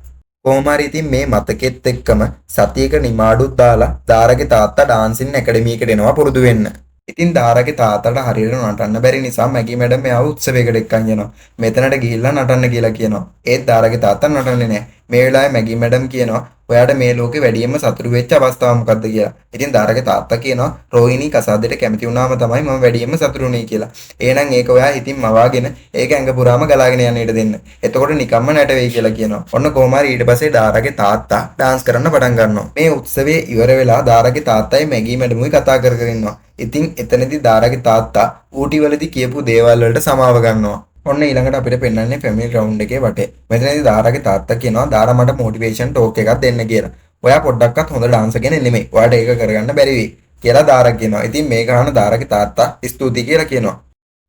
Speaker 1: කොහොම හරි ඉතින් මේ මතකෙත් එක්කම සතියක නිමාඩුත් දාලා දාරාගේ තාත්තා ඩාන්සින් ඇකඩමියකට එනවා පුරුදු වෙන්න. ඉතින් දාරාගේ තාත්තට හරියට නටන්න බැරි නිසා මැගී මැඩම් මෙයාව උත්සවයකට එක්කන් යනවා. මෙතනට ගිහිල්ලා නටන්න කියලා කියනවා. ඒත් දාරාගේ තාත්තා නටන්නේ නැහැ. මේ වෙලාවේ මැගී මැඩම් කියනවා ඔයාට මේ ලෝකේ වැඩියෙන්ම සතුටු වෙච්ච අවස්ථාව මොකක්ද කියලා. ඉතින් දාරාගේ තාත්තා කියනවා රෝහිණී කසාදෙට කැමති වුණාම තමයි මම වැඩියෙන්ම සතුටු වුනේ කියලා. එහෙනම් ඒක ඔයා හිතින් මවාගෙන ඒක ඇඟ පුරාම ගලාගෙන යන්න ඉඩ දෙන්න. එතකොට නිකම්ම නැටවෙයි කියලා කියනවා. ඔන්න කොහොම හරි ඊට පස්සේ දාරාගේ තාත්තා ඩාන්ස් කරන්න පටන් ගන්නවා. මේ උත්සවයේ ඉවර වෙලා දාරාගේ තාත්තයි මැගී මැඩමුයි කතා කර කර ඉන්නවා. ඉතින් එතනදී දාරාගේ තාත්තා ඌටි වලදී කියපු දේවල් වලට සමාව ගන්නවා. ඔන්න ඊළඟට අපිට පෙන්වන්නේ ෆැමිලි රවුන්ඩ් එකේ වටේ. මෙතනදී දාරාගේ තාත්තා කියනවා දාරා මට මොටිවේෂන් ටෝක් එකක් දෙන්න කියලා. ඔයා පොඩ්ඩක්වත් හොඳ ඩාන්සර් කෙනෙක් නෙමෙයි. ඔයාට ඒක කරගන්න බැරි වෙයි කියලා දාරා කියනවා. ඉතින් මේක අහන දාරාගේ තාත්තා ස්තුතියි කියලා කියනවා.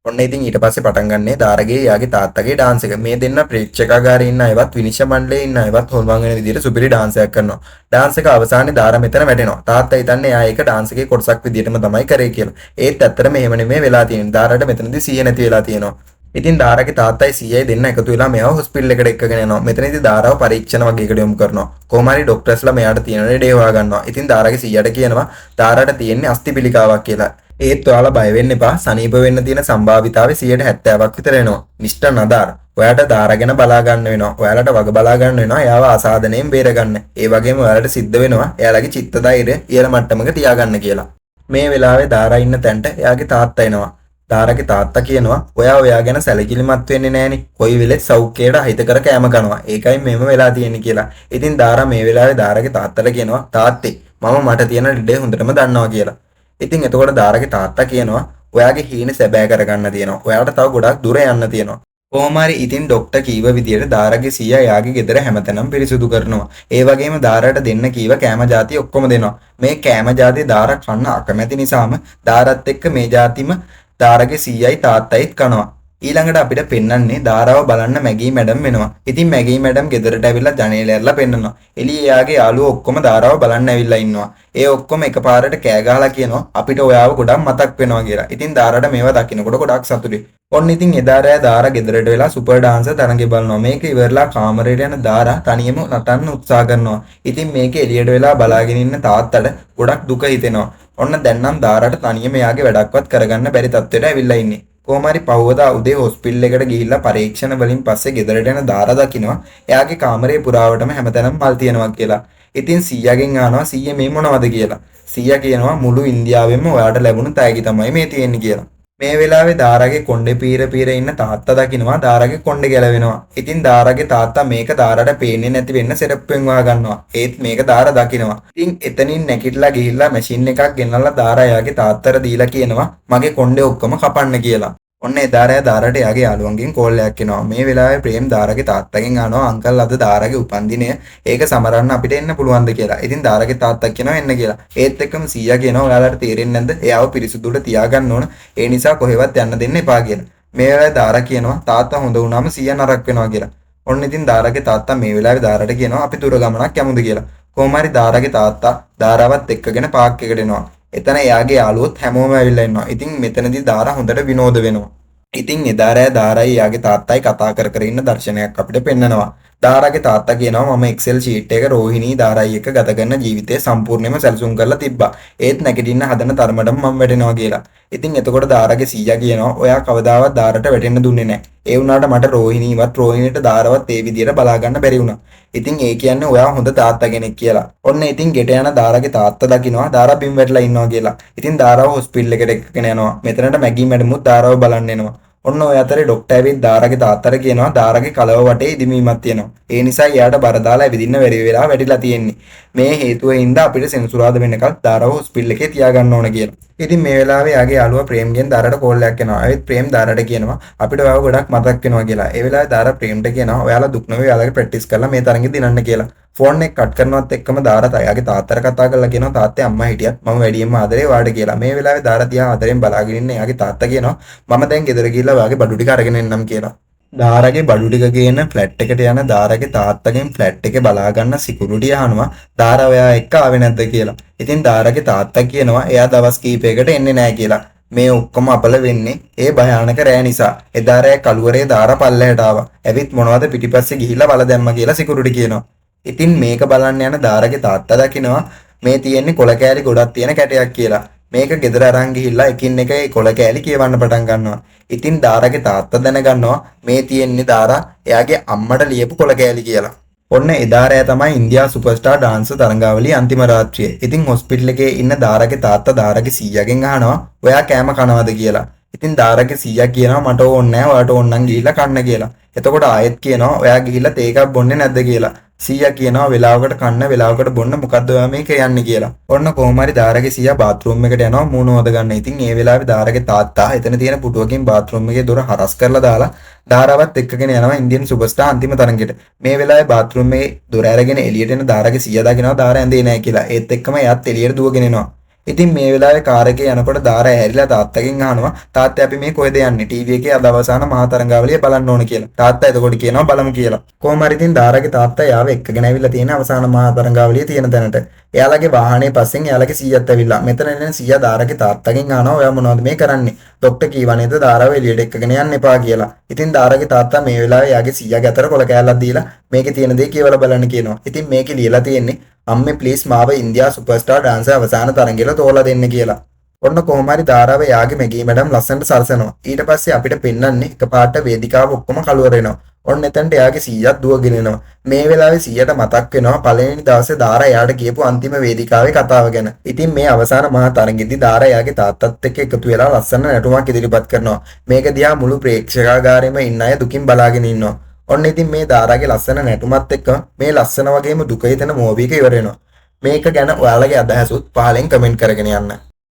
Speaker 1: ඔන්න ඉතින් ඊට පස්සේ පටන් ගන්නේ දාරගේ යාගේ තාත්තගේ ඩාන්ස් එක. මේ දෙන්න ප්‍රේක්ෂකාගාරේ ඉන්න අයවත් විනිශ්චය මණ්ඩලයේ ඉන්න අයවත් හොල්මන් වෙන විදිහට සුපිරි ඩාන්ස් එකක් කරනවා. ඩාන්ස් එක අවසානයේ දාර මෙතන වැටෙනවා. තාත්තා හිතන්නේ එයා ඒක ඩාන්ස් එකේ කොටසක් විදිහටම තමයි කරේ කියලා. ඒත් ඇත්තටම එහෙම නෙමෙයි වෙලා තියෙන්නේ. දාරට මෙතනදී සිහිය නැති වෙලා තියෙනවා. ඉතින් දාරගේ තාත්තයි සීයයි දෙන්න එකතු වෙලා මෙයාව හොස්පිටල් එකට එක්කගෙන යනවා. මෙතනදී දාරව පරීක්ෂණ වගේකට යොමු කරනවා. කොහොම හරි ડોක්ටර්ස්ලා මෙයාට තියෙන ලෙඩේ හොයාගන්නවා. ඉතින් දාරගේ සීයාට කියනවා දාරට තියෙන්නේ අස්ථිපිලිකාවක් කියලා. ඒත් ඔයාලා බය වෙන්න එපා. සනීප වෙන්න තියෙන සම්භාවිතාවය 70%ක් විතර එනවා. මිස්ටර් නදාර්, ඔයාට දාර ගැන බලා ගන්න වෙනවා. ඔයාලට වග බලා ගන්න වෙනවා. එයාව අසාධනයෙන් බේර ගන්න. ඒ වගේම ඔයාලට සිද්ධ වෙනවා එයාලගේ චිත්ත ධෛර්යය ඉහළ මට්ටමක තියාගන්න කියලා. මේ වෙලාවේ දාරා ඉන්න තැනට එයාගේ තාත්තා එනවා. දාරගේ තාත්තා කියනවා ඔයා ගැන සැලකිලිමත් වෙන්නේ නැහනේ. කොයි වෙලෙත් සෞඛ්‍යයට අහිතකර කෑම කනවා. ඒකයි මෙහෙම වෙලා තියෙන්නේ කියලා. ඉතින් දාරා මේ වෙලාවේ දාරගේ තාත්තට කියනවා තාත්තේ මම මට තියෙන ලෙඩේ හොඳටම දන්නවා කියලා. ඉතින් එතකොට දාරගේ තාත්තා කියනවා ඔයාගේ හීන සැබෑ කරගන්න තියෙනවා. ඔයාට තව ගොඩක් දුර යන්න තියෙනවා. කොහොම හරි ඉතින් ડોක්ටර් කීව විදියට දාරගේ සීයා යාගේ ගෙදර හැමතැනම පිරිසිදු කරනවා. ඒ වගේම දාරට දෙන්න කීව කෑම ಜಾති ඔක්කොම දෙනවා. මේ කෑම ಜಾති දාර කන්න අකමැති නිසාම දාරත් එක්ක මේ ಜಾතිම දාරගේ සීයයි තාත්තයිත් කනවා. ඊළඟට අපිට පෙන්වන්නේ දාරාව බලන්න මැගී මැඩම් වෙනවා. ඉතින් මැගී මැඩම් ගෙදරට ඇවිල්ලා ජනේලෙ ඇරලා පෙන්නනවා. එළියේ එයාගේ යාළුවෝ ඔක්කොම දාරාව බලන්න ඇවිල්ලා ඉන්නවා. ඒ ඔක්කොම එකපාරට කෑ ගහලා කියනවා අපිට ඔයාව ගොඩක් මතක් වෙනවා කියලා. ඉතින් දාරාට මේවා දකින්නකොට ගොඩක් සතුටුයි. ඔන්න ඉතින් එදා රෑ දාරා ගෙදරට වෙලා සුපර් ඩාන්සර් තරඟේ බලනවා. මේක ඉවරලා කාමරේට යන දාරා තනියම නටන්න උත්සාහ කරනවා. ඉතින් මේක එළියට වෙලා බලාගෙන ඉන්න තාත්තට ගොඩක් දුක හිතෙනවා. ඔන්න දැන් නම් දාරාට තනියම එයාගේ වැඩක්වත් කරගන්න බැරි තත්ත්වයට ඇවිල්ලා ඉන්නේ. කොහොම හරි පහුවදා උදේ හොස්පිටල් එකට ගිහිල්ලා පරීක්ෂණ වලින් පස්සේ ගෙදරට එන දාරා දකින්නවා එයාගේ කාමරේ පුරාවටම හැමතැනම මල් තියෙනවා කියලා. ඉතින් සීයාගෙන් අහනවා සීයා මේ මොනවද කියලා. සීයා කියනවා මුළු ඉන්දියාවෙම ඔයාට ලැබුණු තෑගි තමයි මේ තියෙන්නේ කියලා. මේ වෙලාවේ දාරාගේ කොණ්ඩේ පීර ඉන්න තාත්තා දකින්නවා දාරාගේ කොණ්ඩේ ගැලවෙනවා. ඉතින් දාරාගේ තාත්තා මේක දාරාට පේන්නේ නැති වෙන්න සෙරප්පුවෙන් වහ ගන්නවා. ඒත් මේක දාරා දකින්නවා. ඉතින් එතනින් නැගිටලා ගිහිල්ලා මැෂින් එකක් ගෙනල්ලා දාරා එයාගේ තාත්තට දීලා කියනවා මගේ කොණ්ඩේ ඔක්කොම කපන්න කියලා. ඔන්න එදා රෑ දාරාට එයාගේ යාළුවන්ගෙන් කෝල් එකක් එනවා. මේ වෙලාවේ ප්‍රේම් දාරාගේ තාත්තගෙන් අහනවා අංකල් අද දාරාගේ උපන්දිනය ඒක සමරන්න අපිට එන්න පුළුවන්ද කියලා. ඉතින් දාරාගේ තාත්තා කියනවා එන්න කියලා. ඒත් එක්කම සීයා කියනවා ඔයාලට තේරෙන්නේ නැද්ද? එයාව පිරිසුදුට තියාගන්න ඕන. ඒ නිසා කොහෙවත් යන්න දෙන්න එපා කියලා. මේ වෙලාවේ දාරා කියනවා තාත්තා හොඳ වුණාම සීයා නරක වෙනවා කියලා. ඔන්න ඉතින් දාරාගේ තාත්තා මේ වෙලාවේ දාරාට කියනවා අපි දුර ගමනක් යමුද කියලා. කොහොම හරි දාරාගේ තාත්තා දාරාවත් එක්කගෙන පාක් එකට එනවා. එතන එයාගේ යාළුවොත් හැමෝම ඇවිල්ලා ඉන්නවා. ඉතින් මෙතනදී දාරා හොඳට විනෝද වෙනවා. ඉතින් එදා රෑ දාරායි එයාගේ තාත්තයි කතා කර ඉන්න දර්ශනයක් අපිට පෙන්නනවා. දාරාගේ තාත්තා කියනවා මම එක්සෙල් ෂීට් එක රෝහිණී දාරායි එක්ක ගත කරන ජීවිතය සම්පූර්ණයෙන්ම සැලසුම් කරලා තිබ්බා. ඒත් නැගිටින්න හදන තරමටම මම වැටෙනවා කියලා. ඉතින් එතකොට දාරාගේ සීයා කියනවා ඔයා කවදාවත් දාරට වැටෙන්න දුන්නේ නැහැ. ඒ වුණාට මට රෝහිණීට දාරවත් ඒ විදියට බලා ගන්න බැරි වුණා. ඉතින් ඒ කියන්නේ ඔයා හොඳ තාත්තා කෙනෙක් කියලා. ඔන්න ඉතින් ගෙට යන දාරාගේ තාත්තා දකින්නවා දාරා බිම් වැටලා ඉන්නවා කියලා. ඉතින් දාරාව හොස්පිටල් එකට එක්කගෙන යනවා. මෙතනට මැගී මැඩමුත් දාරාව බලන්න එනවා. ඔන්න ඔය අතරේ ડોක්ටර් ඇවිත් දාරාගේ තාත්තට කියනවා දාරාගේ කලව වටේ ඉදිමීමක් තියෙනවා. ඒ නිසා එයාට බර දාලා ඇවිදින්න බැරි වෙලා වැටිලා තියෙන්නේ. මේ හේතුවෙන්ද අපිට සෙනසුරාදා වෙනකල් දාරාව හොස්පිටල් එකේ තියාගන්න ඕන කියලා. ඉතින් මේ වෙලාවේ යාගේ යාළුවා ප්‍රේම්ගෙන් දාරාට කෝල් එකක් එනවා. ඒත් ප්‍රේම් දාරාට කියනවා අපිට ඔයාව ගොඩක් මතක් වෙනවා කියලා. ඒ වෙලාවේ දාරා ප්‍රේම්ට කියනවා ඔයාලා දුක් නොවේ ඔයාලගේ ප්‍රැක්ටිස් කරලා මේ තරඟෙ දිනන්න කියලා. ෆෝන් එක කට් කරනවත් එක්කම දාරා යාගේ තාත්තට කතා කරලා කියනවා තාත්තේ අම්මා හිටියත් මම වැඩියෙන්ම ආදරේ වාඩ කියලා. මේ වෙලාවේ දාරා තියා ආදරෙන් බලාගෙන ඉන්න යාගේ තාත්තා කියනවා මම දැන් ගෙදර ගිහිල්ලා ඔයාගේ බඩු ටික අරගෙන එන්නම් කියලා. දාරාගේ බඩු ටික ගේන ෆ්ලැට් එකට යන දාරාගේ තාත්තගෙන් ෆ්ලැට් එකේ බලා ගන්න සිකියුරිටි අහනවා දාරා ඔයා එක්ක ආවේ නැද්ද කියලා. ඉතින් දාරාගේ තාත්තා කියනවා එයා දවස් කීපයකට එන්නේ නැහැ කියලා. මේ ඔක්කොම අපල වෙන්නේ ඒ භයානක රෑ නිසා. එදා රෑ කළුවරේ දාරා පල්ලෙහාට ආවා. ඇවිත් මොනවද පිටිපස්සේ ගිහිල්ලා වල දැම්මා කියලා සිකියුරිටි කියනවා. ඉතින් මේක බලන්න යන දාරාගේ තාත්තා දකිනවා මේ තියෙන්නේ කොළ කෑලි ගොඩක් තියෙන කැටයක් කියලා. මේක ගෙදර අරන් ගිහිල්ලා එකින් එක ඒ කොළ කෑලි කියවන්න පටන් ගන්නවා. ඉතින් දාරාගේ තාත්තා දැනගන්නවා මේ තියෙන්නේ දාරා එයාගේ අම්මට ලියපු කොළ කෑලි කියලා. ඔන්න එදා රෑ තමයි ඉන්දියා සුපර්ස්ටාර් ඩාන්ස් තරඟාවලියේ අන්තිම රාත්‍රිය. ඉතින් හොස්පිටල් එකේ ඉන්න දාරාගේ තාත්තා දාරාගේ සීයාගෙන් අහනවා ඔයා කෑම කනවද කියලා. ඉතින් දාරාගේ සීයා කියනවා මට ඕනේ නැහැ ඔයාට ඕන නම් ගිහිල්ලා කන්න කියලා. එතකොට ආයෙත් කියනවා ඔයා ගිහිල්ලා තේ එකක් බොන්නේ නැද්ද කියලා. සීයා කියනවා වෙලාවකට කන්න වෙලාවකට බොන්න මොකද්ද ඔයා මේ කියන්නේ කියලා. ඔන්න කොහොම හරි දාරාගේ සීයා බාත්රූම් එකට යනවා මූණ හොද ගන්න. ඉතින් ඒ වෙලාවේ දාරාගේ තාත්තා එතන තියෙන පුටුවකින් බාත්රූම් එකේ දොර හරස් කරලා දාලා දාරාවත් එක්කගෙන යනවා ඉන්දියන් සුපර්ස්ටාර් අන්තිම තරඟෙට. මේ වෙලාවේ බාත්රූම් එකේ දොර අරගෙන එළියට එන දාරාගේ සීයා දකිනවා දාරා ඇඳේ නැහැ කියලා. ඒත් එක්කම එයාත් එළියට දුවගෙන එනවා. ඉතින් මේ වෙලාවේ කාර් එකේ යනකොට දාර ඇහැරිලා තාත්තගෙන් අහනවා තාත්තා අපි මේ කොහෙද යන්නේ ටීවී එකේ අද අවසාන මහා තරංගාවලිය බලන්න ඕන කියලා. තාත්තා එතකොට කියනවා බලමු කියලා. කොහොම හරි ඉතින් දාරගේ තාත්තා යාව එක්කගෙන ඇවිල්ලා තියෙන අවසාන මහා තරංගාවලිය තියෙන තැනට. එයාලගේ වාහනේ පස්සෙන් එයාලගේ සීයාත් ඇවිල්ලා. මෙතන එන සීයා දාරගේ තාත්තගෙන් අහනවා ඔයා මොනවද මේ කරන්නේ? ડોක්ටර් කීවා නේද දාරව එළියට එක්කගෙන යන්න එපා කියලා. ඉතින් දාරගේ තාත්තා මේ වෙලාවේ යාගේ සීයාගේ අතර කොල කෑල්ලක් දීලා මේකේ තියෙන දේ කියවලා බලන්න කියනවා. ඉතින් මේකේ ලියලා තියෙන්නේ අම්මේ ප්ලීස් මාව ඉන්දියා සුපර්ස්ටාර් ඩාන්සර් අවසාන තරංගෙල තෝරලා දෙන්න කියලා. ඔන්න කොහොම හරි දාරාව යාගේ මැගී මැඩම් ලස්සනට සරසනවා. ඊට පස්සේ අපිට පෙන්වන්නේ එකපාරට වේදිකාව ඔක්කොම කලවර වෙනවා. ඔන්න එතනට යාගේ සීයාත් දුවගෙන එනවා. මේ වෙලාවේ සීයාට මතක් වෙනවා පළවෙනි දවසේ දාරා යාට කියපු අන්තිම වේදිකාවේ කතාව ගැන. ඉතින් මේ අවසාන මහා තරඟෙදී දාරා යාගේ තාත්තත් එක්ක එකතු වෙලා ලස්සන නටුමක් ඉදිරිපත් කරනවා. මේක දිහා මුළු ප්‍රේක්ෂකාගාරෙම ඉන්න අය දුකින් බලාගෙන ඉන්නවා. ඔන්න ඉතින් මේ දාරාගේ ලස්සන නැටුමත් එක්ක මේ ලස්සන වගේම දුක හිතෙන මූවි එක ඉවර වෙනවා. මේක ගැන ඔයාලගේ අදහසුත් පහලෙන් කමෙන්ට් කරගෙන යන්න.